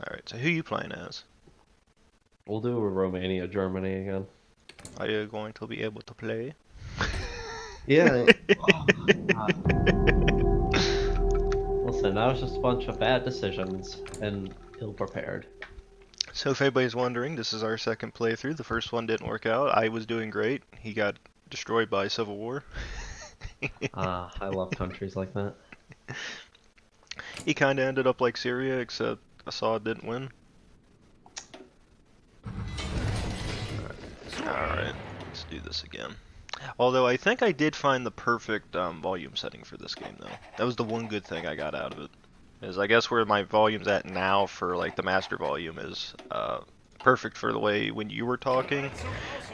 Alright, so who you playing as? We'll do Romania, Germany again. Are you going to be able to play? Yeah. Oh, God. Listen, that was just a bunch of bad decisions and ill-prepared. So if anybody's wondering, this is our second playthrough. The first one didn't work out. I was doing great. He got destroyed by civil war. Ah, I love countries like that. He kind of ended up like Syria, except Assad didn't win. Alright, let's do this again. Although I think I did find the perfect volume setting for this game, though. That was the one good thing I got out of it. Is I guess where my volume's at now for like the master volume is perfect for the way when you were talking,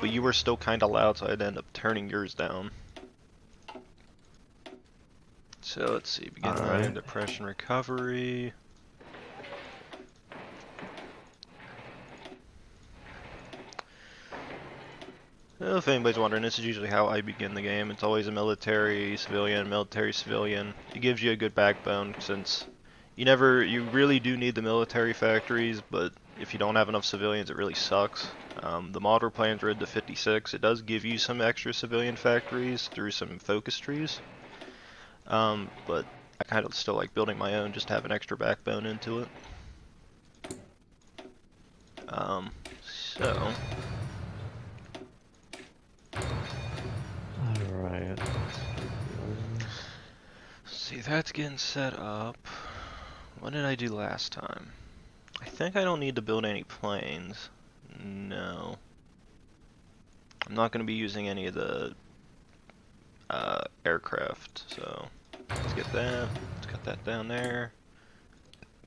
but you were still kind of loud, so I had to end up turning yours down. So let's see, begin running Alright. depression recovery. Well, if anybody's wondering, this is usually how I begin the game. It's always a military civilian. It gives you a good backbone since you really do need the military factories, but if you don't have enough civilians, it really sucks. The mod we're playing is Red to 56. It does give you some extra civilian factories through some focus trees, but I kind of still like building my own just to have an extra backbone into it. Um, so. Alright. See, that's getting set up. What did I do last time? I think I don't need to build any planes. No. I'm not going to be using any of the aircraft, so let's get that. Let's cut that down there.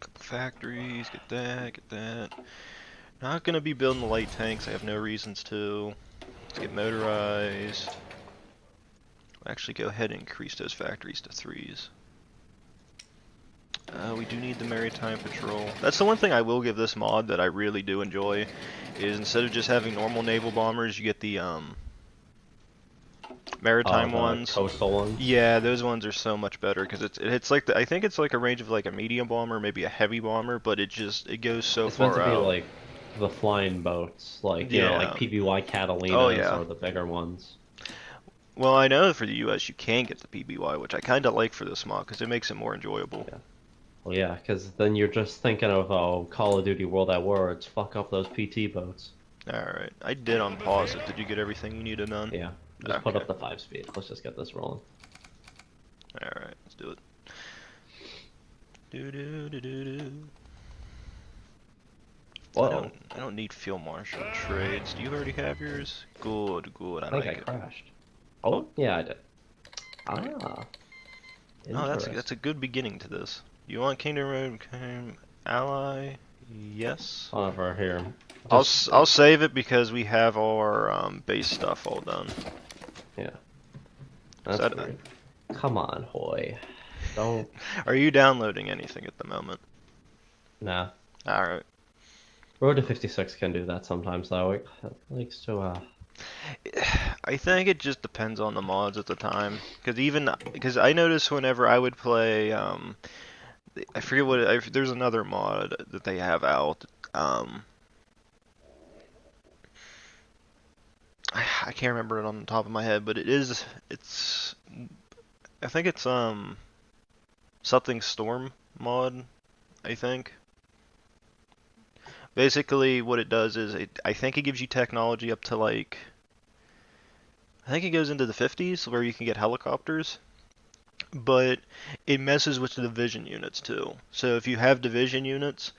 Couple factories, get that, get that. Not going to be building the light tanks, I have no reasons to. Let's get motorized. We'll actually go ahead and increase those factories to 3s. We do need the maritime patrol. That's the one thing I will give this mod that I really do enjoy, is instead of just having normal naval bombers, you get the Oh, maritime the ones. coastal ones? Yeah, those ones are so much better because it's like I think it's like a range of like a medium bomber, maybe a heavy bomber, but it goes so It's meant to far be out. like the flying boats, like Yeah. PBY Oh Catalinas yeah. or the bigger ones. Well, I know for the US you can get the PBY, which I kind of like for this mod because it makes it more enjoyable. Yeah. Well, yeah, because then you're just thinking of Call of Duty World at War. It's fuck up those PT boats. Alright, I did unpause it. Did you get everything you needed done? Yeah, just put Okay. up the 5 speed. Let's just get this rolling. Alright, let's do it. Do do do do do. Whoa, I don't need field marshal trades. Do you already have yours? Good, good. I I think I like it. crashed. Oh, Oh, yeah, I did. Ah, oh, interesting. that's a good beginning to this. You want Kingdom Road become ally? Yes. Over here. Just, I'll save it because we have our base stuff all done. yeah, So that's great. Come on, Hoy. Don't, are you downloading anything at the moment? nah. All right. Road to 56 can do that sometimes, though. It likes to, I think it just depends on the mods at the time. Because I notice whenever I would play I forget there's another mod that they have out. I can't remember it on the top of my head, but it's I think it's something storm mod, I think. Basically what it does is I think it gives you technology up to like I think it goes into the 50s where you can get helicopters, but it messes with the division units too. So if you have division units,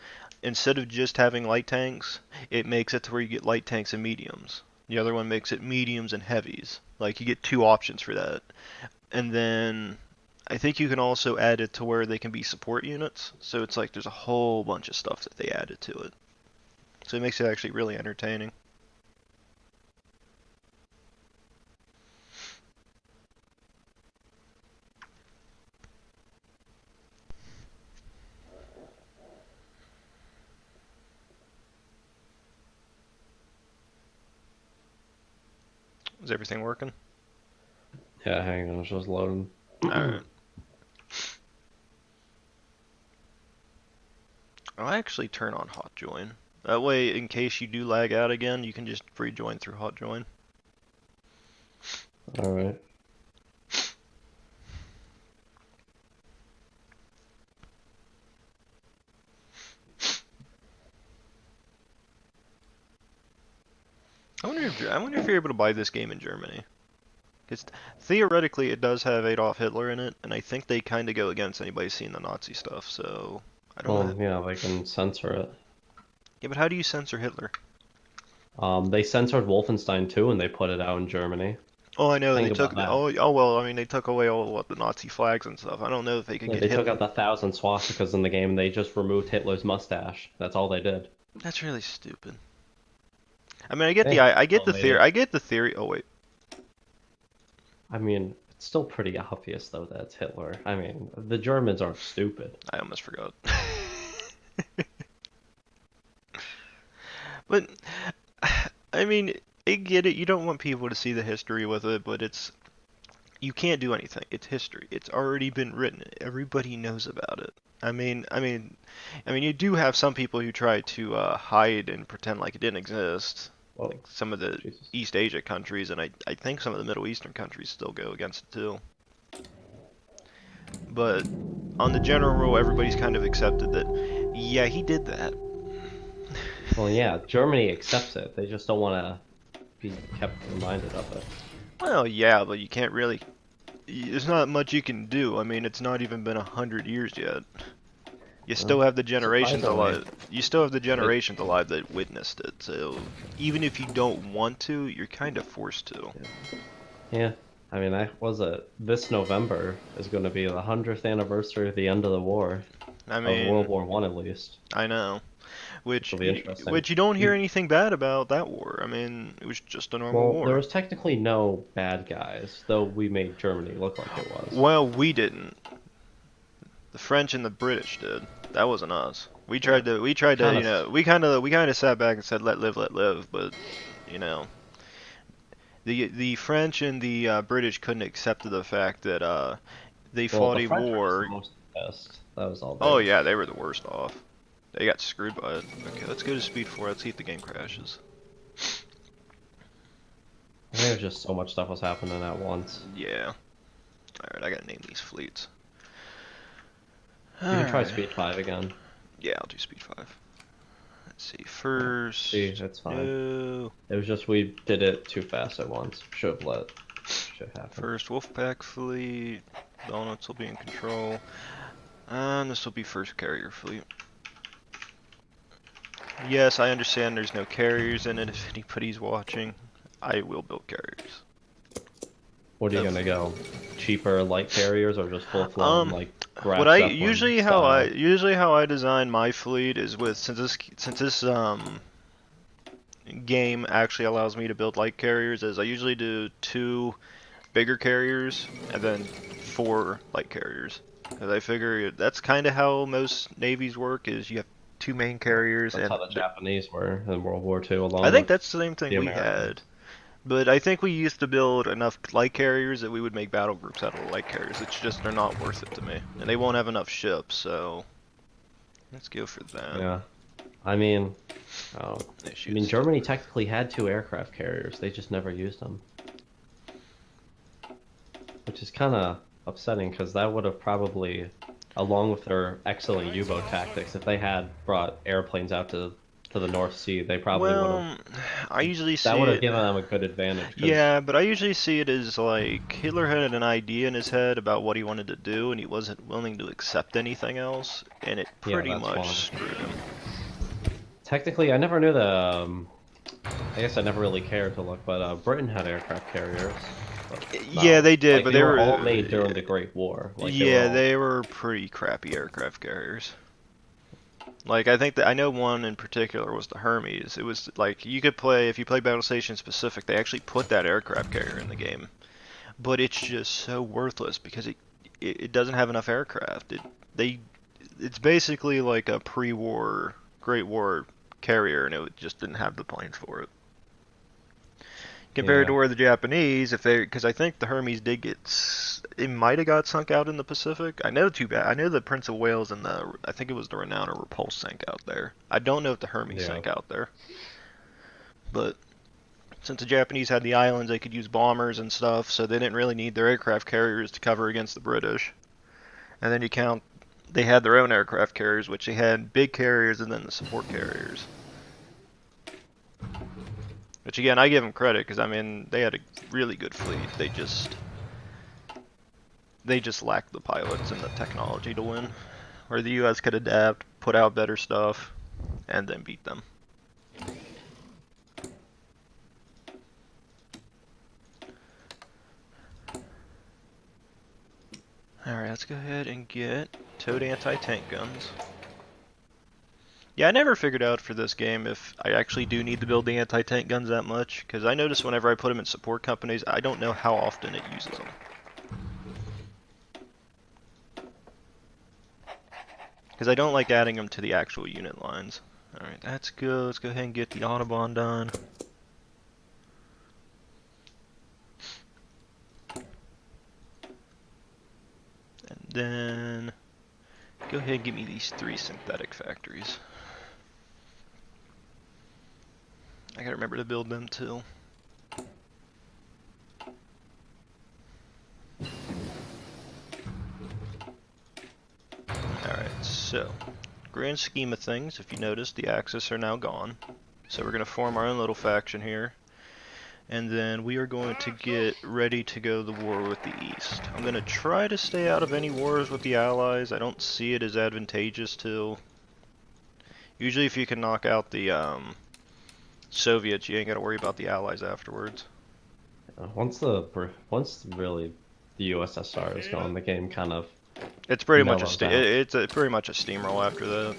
instead of just having light tanks, it makes it to where you get light tanks and mediums. The other one makes it mediums and heavies. Like you get two options for that. And then I think you can also add it to where they can be support units. So it's like there's a whole bunch of stuff that they added to it. So it makes it actually really entertaining. Is everything working? yeah, hang on, it's just loading. Alright. I'll actually turn on hot join. That way, in case you do lag out again, you can just rejoin through hot join. All right. I wonder if you're able to buy this game in Germany. Because theoretically, it does have Adolf Hitler in it, and I think they kind of go against anybody seeing the Nazi stuff. So I don't know. Well, yeah, they can censor it. Yeah, but how do you censor Hitler? They censored Wolfenstein 2 and they put it out in Germany. Oh, I know they Think took. about that. Oh well. I mean, they took away all what the Nazi flags and stuff. I don't know if they could Yeah, get they took Hitler. out the 1,000 swastikas in the game. They just removed Hitler's mustache. That's all they did. That's really stupid. I mean, I get the Hey, I get still the made theory. it. I get the theory. Oh wait, I mean, it's still pretty obvious though that it's Hitler. I mean, the Germans aren't stupid. I almost forgot. But I mean, I get it. You don't want people to see the history with it, but you can't do anything. It's history. It's already been written. Everybody knows about it. I mean, you do have some people who try to hide and pretend like it didn't exist, like Whoa, some of the Jesus. East Asia countries, and I think some of the Middle Eastern countries still go against it too. But on the general rule, everybody's kind of accepted that, yeah, he did that. Well, yeah, Germany accepts it. They just don't want to be kept reminded of it. Well, yeah, but you can't really. There's not much you can do. I mean, it's not even been 100 years yet. You still Well, have the generations surprisingly, alive. You still have the it, generations alive that witnessed it. So even if you don't want to, you're kind of forced to. yeah. I mean, I was it. This November is going to be the 100th anniversary of the end of the war, I of World mean, War One at least. I know. Which Which will be interesting. which you don't hear You, anything bad about that war. I mean, it was just a normal well, there war. was technically no bad guys, though we made Germany look like it was. Well, we didn't. The French and the British did. That wasn't us. We Yeah, tried to. We tried to. kind You of. know, we kind of sat back and said, "Let live, let live." But you know, the French and the British couldn't accept the fact that they Well, fought the a French were just the war. most pissed. That was all Oh they. yeah, they were the worst off. They got screwed by it. Okay, let's go to speed 4. Let's see if the game crashes. I think there's just so much stuff was happening at once. Yeah. Alright, I gotta name these fleets. You can try Alright. Speed 5 again. Yeah, I'll do speed 5. Let's see. Yeah. See, First. it's fine. No. It was just we did it too fast at once. Should happen. First Wolfpack fleet. Donuts will be in control. And this will be first carrier fleet. Yes, I understand there's no carriers in it if anybody's watching. I will build carriers. What are you Of- gonna go? Cheaper light carriers or just full flown Um, like what Graf I Zeppelin usually style? how I design my fleet is with since this game actually allows me to build light carriers is I usually do 2 bigger carriers and then 4 light carriers. Because I figure that's kind of how most navies work is you have 2 main carriers That's and how the Japanese were in World War II, I along think with that's the same thing the we Americans. had. But I think we used to build enough light carriers that we would make battle groups out of light carriers. It's just they're not worth it to me. And they won't have enough ships, so let's go for that. Yeah. I mean, oh, They I shoot mean, stuff. Germany technically had 2 aircraft carriers. They just never used them, which is kind of upsetting because that would have probably, along with their excellent U-boat tactics, if they had brought airplanes out to the North Sea, they probably would have. Well, I usually That see would have it. given them a good advantage because Yeah, but I usually see it as like Hitler had an idea in his head about what he wanted to do, and he wasn't willing to accept anything else, and it yeah, pretty that's one. much screwed him. Technically, I never knew the. I guess I never really cared to look, but Britain had aircraft carriers. But Yeah, no, they did, like but they they were all were. made during the Great War. Like they were Yeah, all. they were pretty crappy aircraft carriers. Like I think that I know one in particular was the Hermes. It was like you could play if you play Battle Station Specific, they actually put that aircraft carrier in the game. But it's just so worthless because it doesn't have enough aircraft. They it's basically like a pre-war Great War carrier, and it just didn't have the planes for it. compared to Yeah. where the Japanese, if they, because I think the Hermes did get, it might have got sunk out in the Pacific. I know too bad. I know the Prince of Wales and I think it was the Renown or Repulse sank out there. I don't know if the Hermes Yeah. sank out there, but since the Japanese had the islands, they could use bombers and stuff, so they didn't really need their aircraft carriers to cover against the British. And then you count, they had their own aircraft carriers, which they had big carriers and then the support carriers. Which again, I give them credit because I mean they had a really good fleet. They just lacked the pilots and the technology to win. Where the U.S. could adapt, put out better stuff, and then beat them. Alright, let's go ahead and get towed anti-tank guns. Yeah, I never figured out for this game if I actually do need to build the anti-tank guns that much, because I notice whenever I put them in support companies, I don't know how often it uses them. Because I don't like adding them to the actual unit lines. Alright, that's good. Let's go ahead and get the Autobahn done. And then go ahead and give me these 3 synthetic factories. I gotta remember to build them too. Alright, so grand scheme of things, if you notice, the Axis are now gone. So we're gonna form our own little faction here. And then we are going to get ready to go to the war with the East. I'm going to try to stay out of any wars with the Allies. I don't see it as advantageous to. Usually if you can knock out the Soviets, you ain't got to worry about the Allies afterwards. Once really the USSR is gone, the game kind of It's pretty much mellows out. it's pretty much a steamroll after that.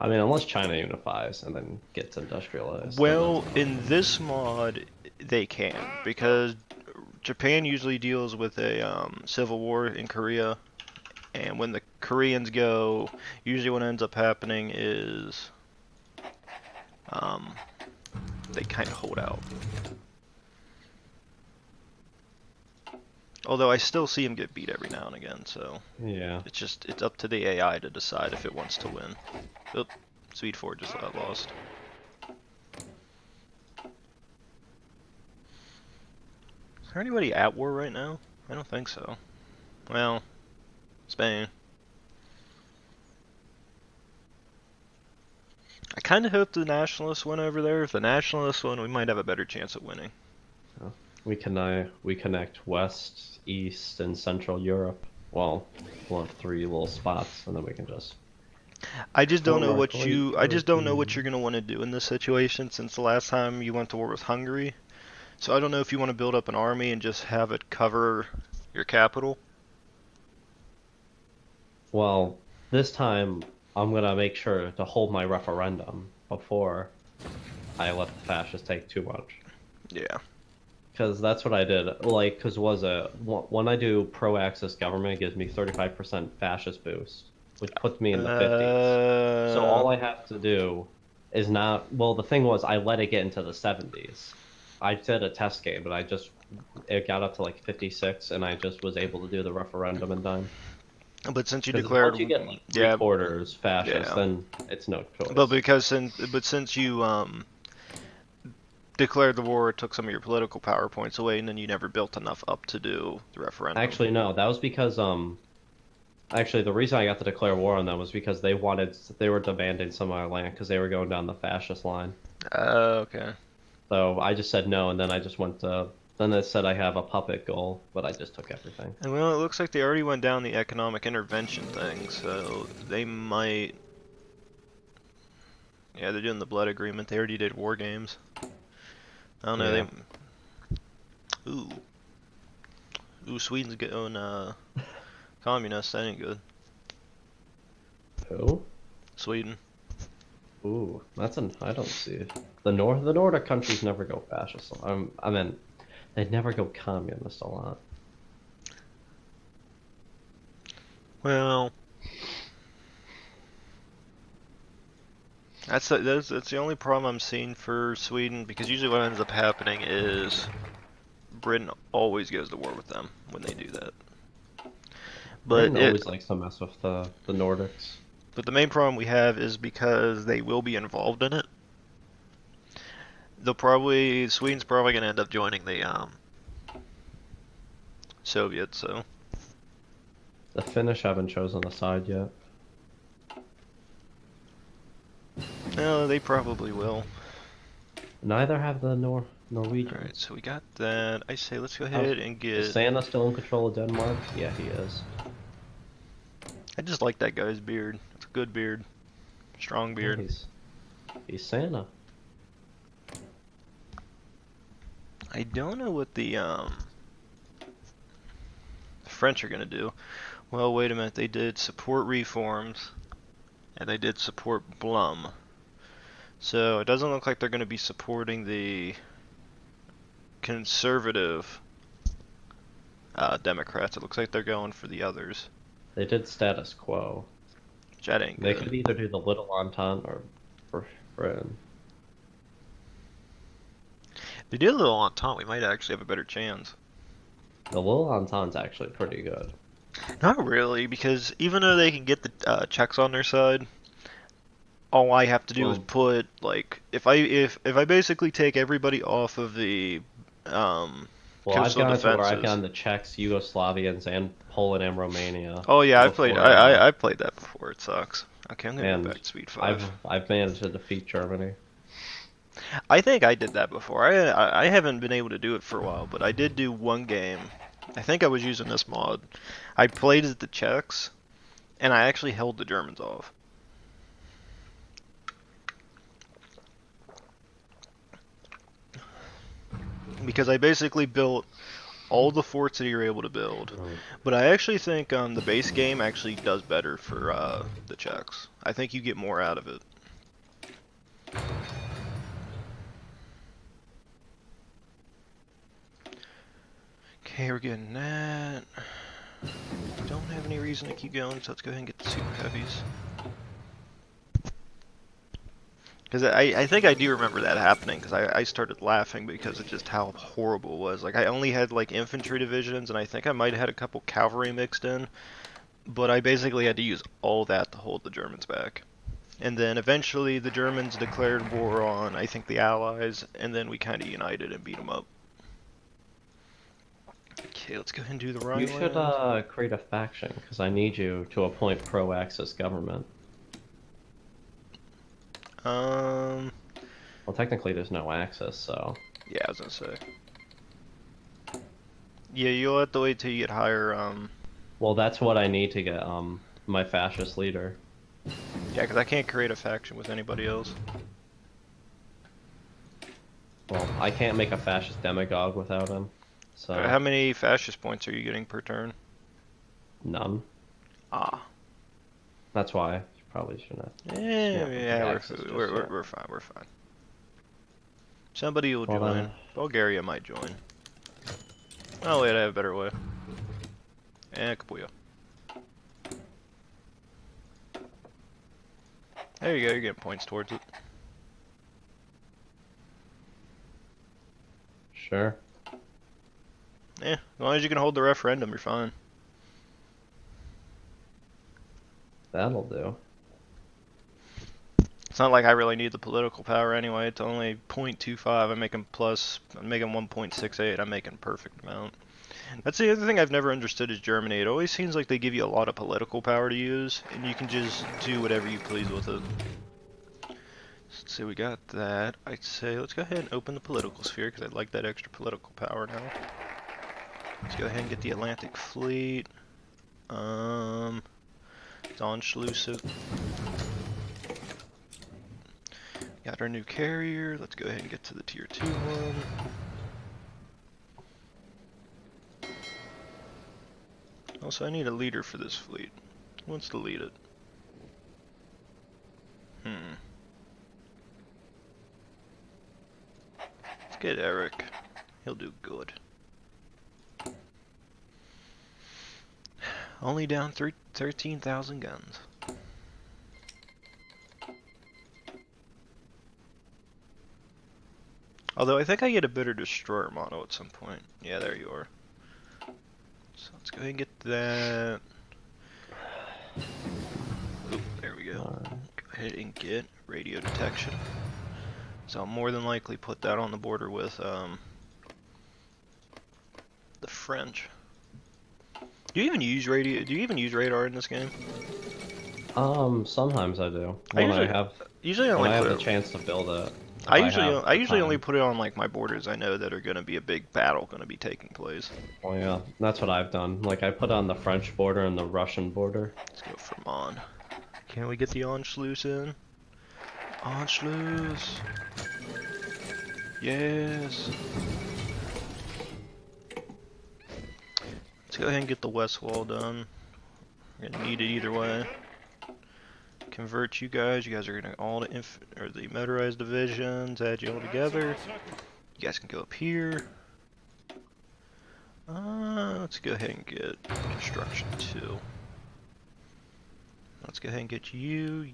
I mean, unless China unifies and then gets industrialized. Well, in this mod, they can, because Japan usually deals with a civil war in Korea, and when the Koreans go, usually what ends up happening is they kind of hold out. Although I still see them get beat every now and again, so Yeah. it's up to the AI to decide if it wants to win. Oop, Speed 4 just got lost. Is there anybody at war right now? I don't think so. Well, Spain. I kind of hope the Nationalists win over there. If the Nationalists win, we might have a better chance at winning. We connect West, East, and Central Europe. Well, we'll have 3 little spots, and then we can just. I just don't know Forward, what you. I just don't know what European. you're gonna want to do in this situation. Since the last time you went to war with Hungary, so I don't know if you want to build up an army and just have it cover your capital. Well, this time I'm gonna make sure to hold my referendum before I let the fascists take too much. Yeah. Because that's what I did. Like, because when I do pro-Axis government, it gives me 35% fascist boost, which puts me in the 50s. So all I have to do is not. Well, the thing was, I let it get into the 70s. I did a test game, but it got up to like 56, and I just was able to do the referendum in time. But since you Because declared, once you get like yeah, 3/4 fascist, yeah. then it's no choice. But since you declared the war, it took some of your political power points away, and then you never built enough up to do the referendum. Actually, no, that was because actually the reason I got to declare war on them was because they were demanding some of our land because they were going down the fascist line. Okay. So I just said no, and then I just went to. Then it said I have a puppet goal, but I just took everything. And well, it looks like they already went down the economic intervention thing, so they might. Yeah, they're doing the blood agreement. They already did war games. I don't know. Yeah. Ooh, Sweden's going communist. That ain't good. Who? Sweden. Ooh, I don't see it. The Nordic countries never go fascist. I mean, they never go communist a lot. Well, That's the only problem I'm seeing for Sweden, because usually what ends up happening is Britain always goes to war with them when they do that. But Britain it always likes to mess with the Nordics. but the main problem we have is because they will be involved in it. Sweden's probably gonna end up joining the Soviets, so The Finnish haven't chosen a side yet. no, they probably will. Neither have the Norwegians. Alright, so we got that. I say let's go How's, ahead and is get. Santa still in control of Denmark? Yeah, he is. I just like that guy's beard. It's a good beard. Strong Yeah, beard. he's Santa. I don't know what the French are gonna do. Well, wait a minute. They did support reforms, and they did support Blum. So it doesn't look like they're gonna be supporting the conservative Democrats. It looks like they're going for the others. They did status quo. Which that ain't They good. could either do the Little Entente or Britain. If they did a little entente, we might actually have a better chance. The Little Entente's actually pretty good. Not really, because even though they can get the Czechs on their side, all I have to do is Well, put like if I basically take everybody off of the I've coastal gotten to where I've defenses. gotten the Czechs, Yugoslavians, and Poland and Romania Oh yeah, before I've played that before. It sucks. Okay, I'm gonna go and back to speed 5. I've managed to defeat Germany. I think I did that before. I haven't been able to do it for a while, but I did do one game. I think I was using this mod. I played as the Czechs, and I actually held the Germans off. Because I basically built all the forts that you're able to build. Right. But I actually think the base game actually does better for the Czechs. I think you get more out of it. Okay, we're getting that. Don't have any reason to keep going, so let's go ahead and get the super heavies. Because I think I do remember that happening, because I started laughing because of just how horrible it was. Like, I only had, like, infantry divisions, and I think I might have had a couple cavalry mixed in, but I basically had to use all that to hold the Germans back. And then eventually the Germans declared war on, I think, the Allies, and then we kind of united and beat them up. Okay, let's go ahead and do the You Rhineland. should create a faction because I need you to appoint pro-Axis government. Well, technically there's no Axis, so. Yeah, I was gonna say. Yeah, you'll have to wait till you get higher, Well, that's what I need to get my fascist leader. Yeah, because I can't create a faction with anybody else. Well, I can't make a fascist demagogue without him, so How many fascist points are you getting per turn? none. Ah. That's why you probably shouldn't. Yeah, Axis just yet. we're fine, we're fine. Somebody will Well, join. Bulgaria might join. Oh wait, I have a better way. Kapuya. There you go, you're getting points towards it. Sure. Yeah, as long as you can hold the referendum, you're fine. That'll do. It's not like I really need the political power anyway. It's only 0.25. I'm making 1.68. I'm making perfect amount. That's the other thing I've never understood is Germany. It always seems like they give you a lot of political power to use, and you can just do whatever you please with it. Let's see, we got that. I'd say let's go ahead and open the political sphere because I'd like that extra political power now. Let's go ahead and get the Atlantic Fleet. Donschlüsse. Got our new carrier. Let's go ahead and get to the tier 2 one. Also, I need a leader for this fleet. Who wants to lead it? Let's get Eric. He'll do good. Only down 13,000 guns. Although I think I get a better destroyer model at some point. Yeah, there you are. So let's go ahead and get that. Oop, there we go. Go ahead and get radio detection. So I'll more than likely put that on the border with the French. Do you even use radio? Do you even use radar in this game? Sometimes I do. I When I usually have usually when only I have put the it. chance to build it, I if I usually have I the usually only time. put it on like my borders I know that are going to be a big battle going to be taking place. Well, yeah, that's what I've done. Like I put on the French border and the Russian border. Let's go for Mon. Can we get the Anschluss in? Anschluss. Yes. Let's go ahead and get the west wall done. We're gonna need it either way. Convert you guys. You guys are gonna all the motorized divisions. Add you all together. You guys can go up here. Let's go ahead and get construction 2. Let's go ahead and get you.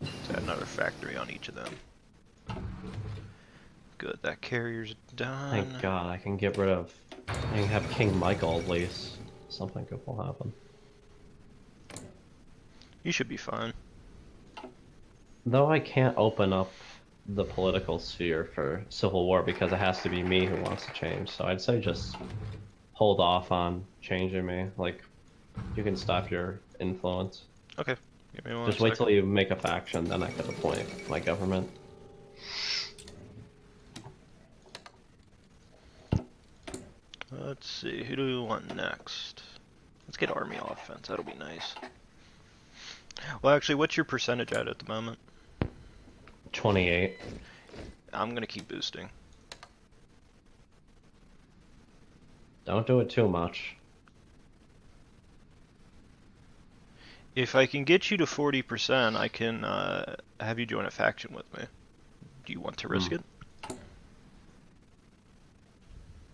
Let's add another factory on each of them. Good, that carrier's done. Thank God I can get rid of. I can have King Michael at least. Something good will happen. You should be fine. Though I can't open up the political sphere for civil war because it has to be me who wants to change. So I'd say just hold off on changing me. Like, you can stop your influence. Okay, give me one Just wait second. till you make a faction, then I could appoint my government. Let's see, who do we want next? Let's get army offense, that'll be nice. Well, actually, what's your percentage at the moment? 28. I'm gonna keep boosting. Don't do it too much. If I can get you to 40%, I can have you join a faction with me. Do you want to risk it?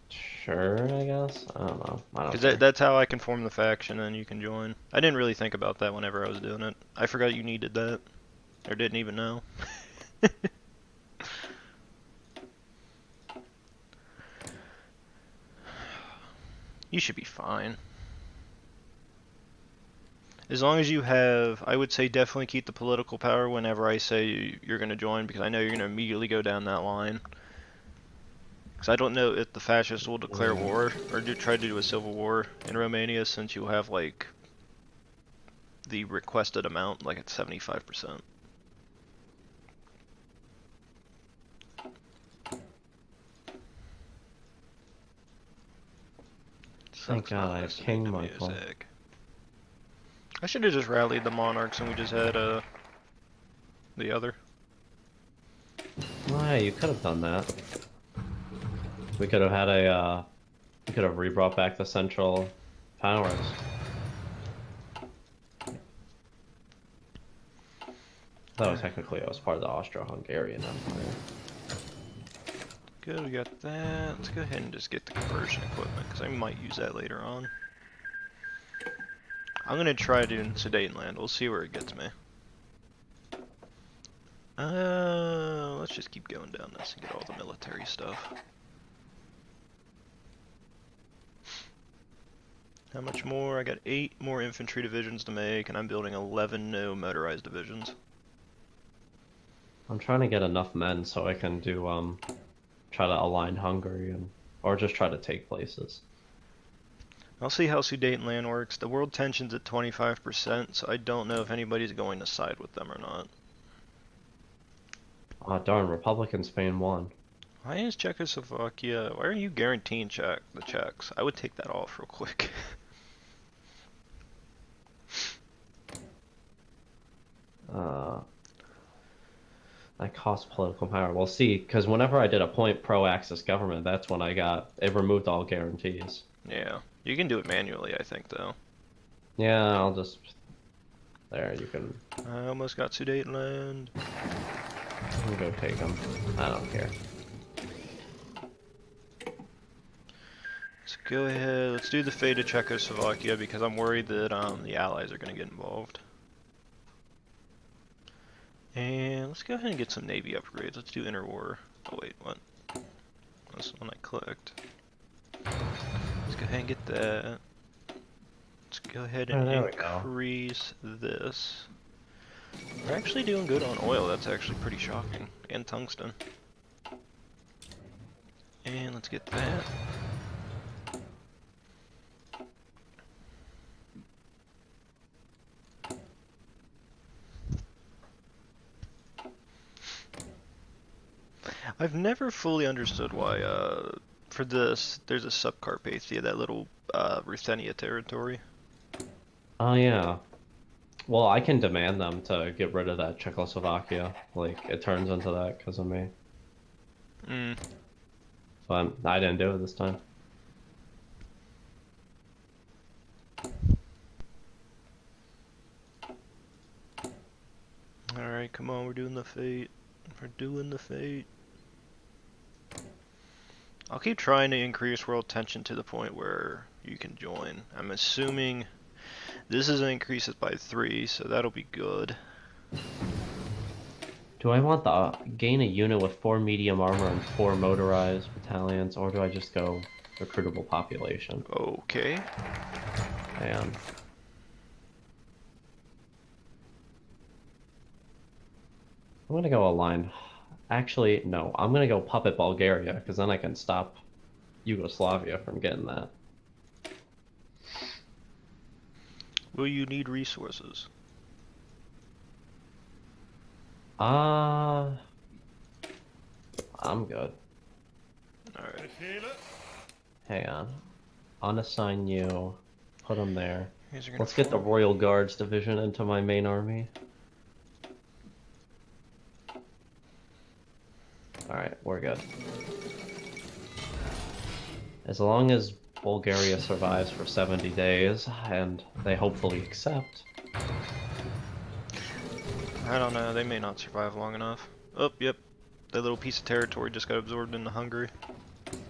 Sure, I guess. I don't know. I don't Because care. that's how I can form the faction and you can join. I didn't really think about that whenever I was doing it. I forgot you needed that. Or didn't even know. You should be fine. As long as you have, I would say definitely keep the political power whenever I say you're going to join, because I know you're going to immediately go down that line. Because I don't know if the fascists will declare war or try to do a civil war in Romania, since you'll have like the requested amount like at 75%. Thank God I have King Michael. I should have just rallied the monarchs and we just had the other. Well, yeah, you could have done that. We could have had a, we could have re-brought back the Central Powers. Though technically it was part of the Austro-Hungarian Empire. Good, we got that. Let's go ahead and just get the conversion equipment, because I might use that later on. I'm going to try doing Sudetenland. We'll see where it gets me. Let's just keep going down this and get all the military stuff. How much more? I got 8 more infantry divisions to make, and I'm building 11 new motorized divisions. I'm trying to get enough men so I can do, try to align Hungary or just try to take places. I'll see how Sudetenland works. The world tension's at 25%, so I don't know if anybody's going to side with them or not. Ah, darn, Republican Spain won. Why is Czechoslovakia? Why are you guaranteeing the Czechs? I would take that off real quick. That costs political power. We'll see, because whenever I did appoint pro-Axis government, that's when it removed all guarantees. Yeah, you can do it manually, I think, though. Yeah, I'll just... There, you can... I almost got Sudetenland. You can go take them. I don't care. Let's go ahead, let's do the fate of Czechoslovakia, because I'm worried that the Allies are going to get involved. And let's go ahead and get some Navy upgrades. Let's do interwar. Oh wait, what? That's the one I clicked. Let's go ahead and get that. Let's go ahead and Oh, there we go. increase this. We're actually doing good on oil. That's actually pretty shocking. And tungsten. And let's get that. I've never fully understood why, for this, there's a Subcarpathia, that little, Ruthenia territory. Oh yeah. Well, I can demand them to get rid of that Czechoslovakia. Like, it turns into that because of me. Mm. But I didn't do it this time. Alright, come on, we're doing the fate. We're doing the fate. I'll keep trying to increase world tension to the point where you can join. I'm assuming this is an increase it by 3, so that'll be good. Do I want the gain a unit with 4 medium armor and 4 motorized battalions, or do I just go recruitable population? Okay. And I'm gonna go align. Actually, no, I'm gonna go puppet Bulgaria, because then I can stop Yugoslavia from getting that. Will you need resources? I'm good. Alright. Hang on. Unassign you. Put them there. Let's get the form. Royal Guards division into my main army. Alright, we're good. As long as Bulgaria survives for 70 days, and they hopefully accept. I don't know, they may not survive long enough. Oh, yep. That little piece of territory just got absorbed into Hungary.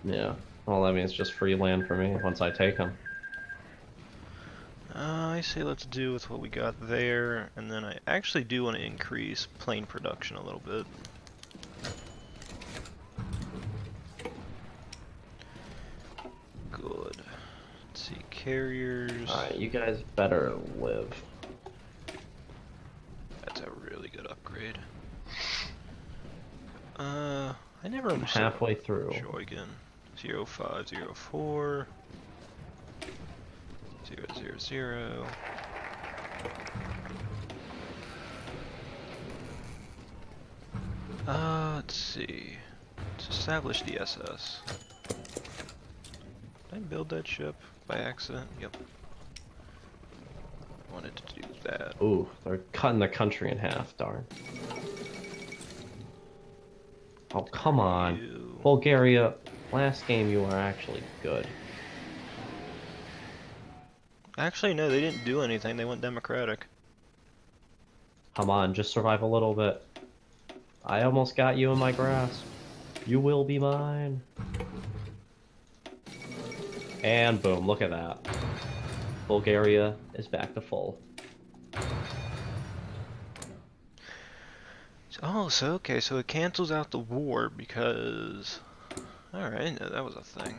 Yeah, well, that means just free land for me once I take them. I say let's do with what we got there, and then I actually do want to increase plane production a little bit. Good. Let's see, carriers. Alright, you guys better live. That's a really good upgrade. I never I'm halfway through. Sheboygan. 0504 000. Let's see. Let's establish the SS. Did I build that ship by accident? Yep. I wanted to do that. Ooh, they're cutting the country in half, darn. Oh, come on. Bulgaria, last game you were actually good. Actually, no, they didn't do anything. They went democratic. Come on, just survive a little bit. I almost got you in my grasp. You will be mine. And boom, look at that. Bulgaria is back to full. Oh, so okay, so it cancels out the war because... Alright, I didn't know that was a thing.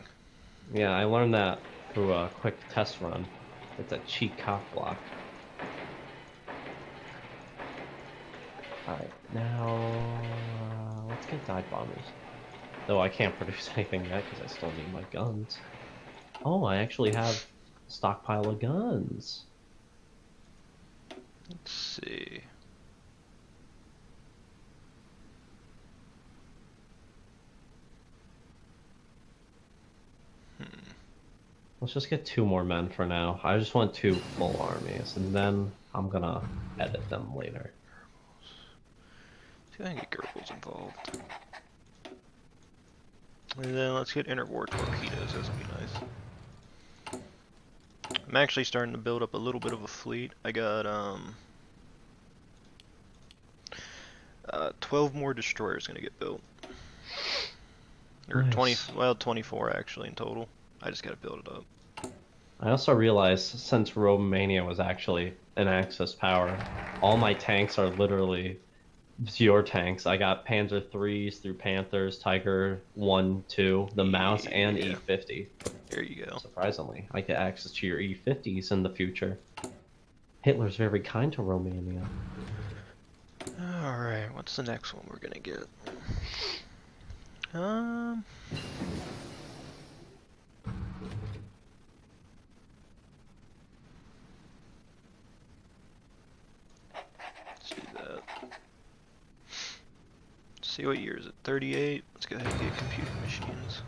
Yeah, I learned that through a quick test run. It's a cheat cock block. Alright, now... let's get dive bombers. Though I can't produce anything yet because I still need my guns. Oh, I actually have a stockpile of guns. Let's see. Let's just get 2 more men for now. I just want 2 full armies, and then I'm gonna edit them later. See if I can get Goebbels involved. And then let's get interwar torpedoes, those would be nice. I'm actually starting to build up a little bit of a fleet. I got 12 more destroyers gonna get built. Or Nice. 20, well 24 actually in total. I just gotta build it up. I also realized since Romania was actually an Axis power, all my tanks are literally your tanks. I got Panzer threes through Panthers, Tiger 1, 2, the Mouse, and Yeah, E50. there you go. Surprisingly, I get access to your E50s in the future. Hitler's very kind to Romania. Alright, what's the next one we're gonna get? Um... Let's do that. See what year is it? 38? Let's go ahead and get computing machines.